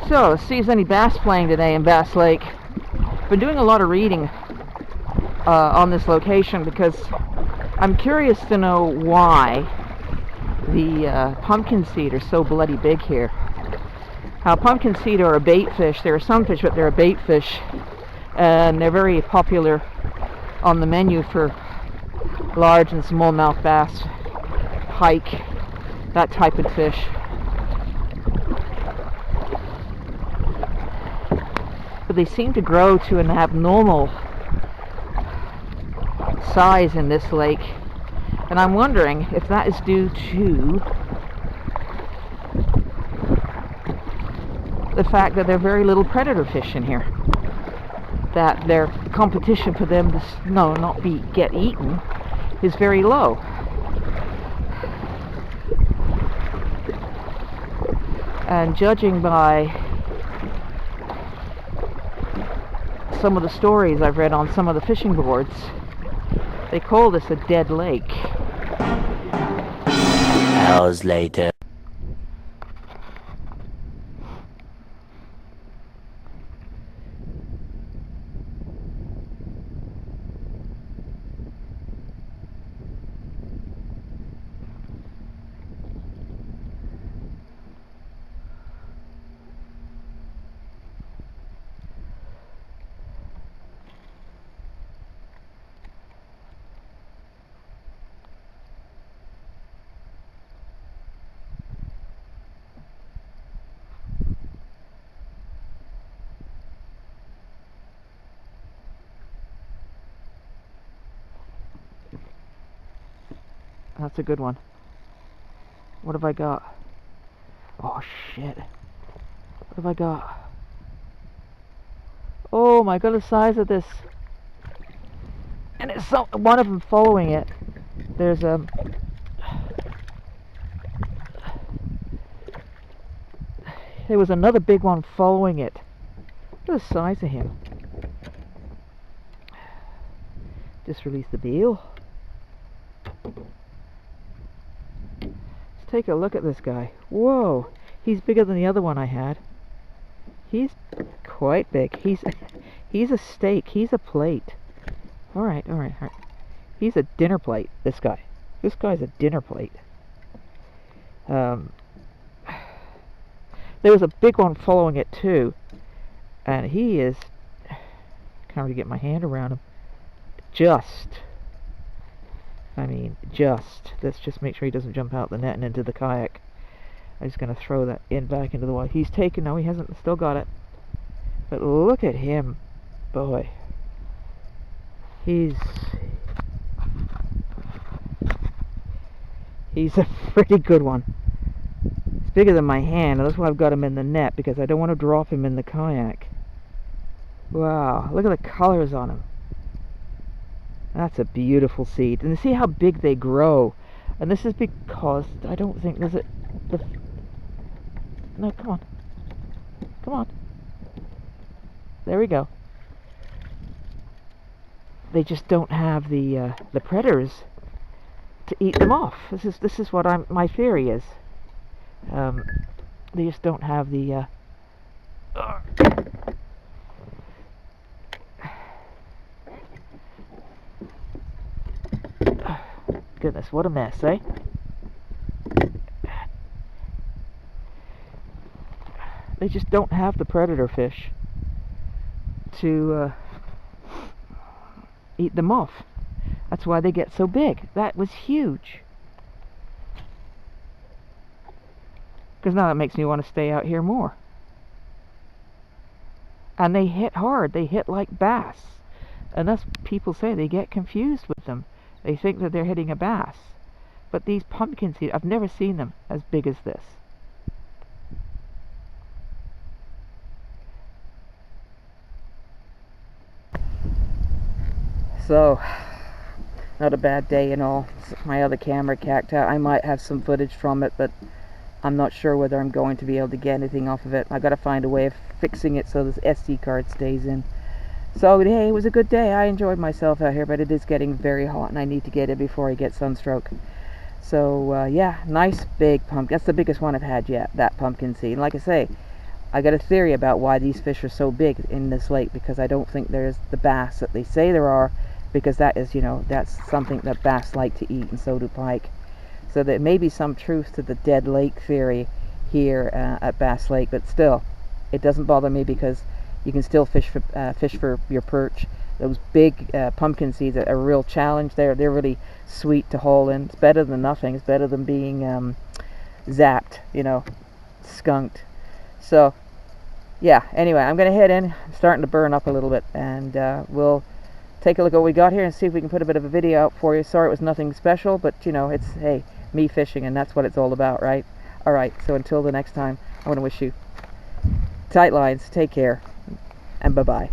So, let's see if there's any bass playing today in Bass Lake. Been doing a lot of reading on this location because I'm curious to know why the pumpkinseed are so bloody big here. How pumpkinseed are a bait fish. There are some fish, but they're a bait fish, and they're very popular on the menu for large and smallmouth bass, pike, that type of fish. But they seem to grow to an abnormal size in this lake, and I'm wondering if that is due to the fact that there are very little predator fish in here, that their competition for them to not get eaten is very low. And judging by some of the stories I've read on some of the fishing boards, they call this a dead lake. Hours later. That's a good one. What have I got? Oh shit. What have I got? Oh my god, the size of this. And it's one of them following it. There's there was another big one following it. Look at the size of him. Just release the bail. Let's take a look at this guy. Whoa, he's bigger than the other one I had. He's quite big. He's a steak. He's a plate. All right. He's a dinner plate. This guy's a dinner plate. There was a big one following it too, and he is, can't really get my hand around him. Let's just make sure he doesn't jump out the net and into the kayak. I'm just going to throw that back into the water. He's taken, no he hasn't, still got it. But look at him, boy. He's a pretty good one. It's bigger than my hand, and that's why I've got him in the net, because I don't want to drop him in the kayak. Wow, look at the colors on him. That's a beautiful seed. And see how big they grow. And this is because I don't think there's no, come on. Come on. There we go. They just don't have the predators to eat them off. This is what my theory is. They just don't have the goodness, what a mess, eh? They just don't have the predator fish to eat them off. That's why they get so big. That was huge. Because now that makes me want to stay out here more. And they hit hard. They hit like bass. And that's people say they get confused with them. They think that they're hitting a bass. But these pumpkinseed, I've never seen them as big as this. So, not a bad day and all. My other camera cacked out. I might have some footage from it, but I'm not sure whether I'm going to be able to get anything off of it. I gotta find a way of fixing it so this SD card stays in. So, hey, it was a good day. I enjoyed myself out here, but it is getting very hot, and I need to get it before I get sunstroke. So, yeah, nice big pumpkin. That's the biggest one I've had yet, that pumpkin seed. And like I say, I got a theory about why these fish are so big in this lake, because I don't think there's the bass that they say there are, because that is, that's something that bass like to eat, and so do pike. So there may be some truth to the dead lake theory here at Bass Lake, but still, it doesn't bother me, because you can still fish for your perch. Those big pumpkin seeds are a real challenge. They're really sweet to haul in. It's better than nothing. It's better than being zapped, skunked. So yeah, anyway, I'm gonna head in. I'm starting to burn up a little bit, and we'll take a look at what we got here and see if we can put a bit of a video out for you. Sorry it was nothing special, but it's, hey, me fishing, and that's what it's all about, right? Alright, so until the next time, I want to wish you tight lines, take care, and bye-bye.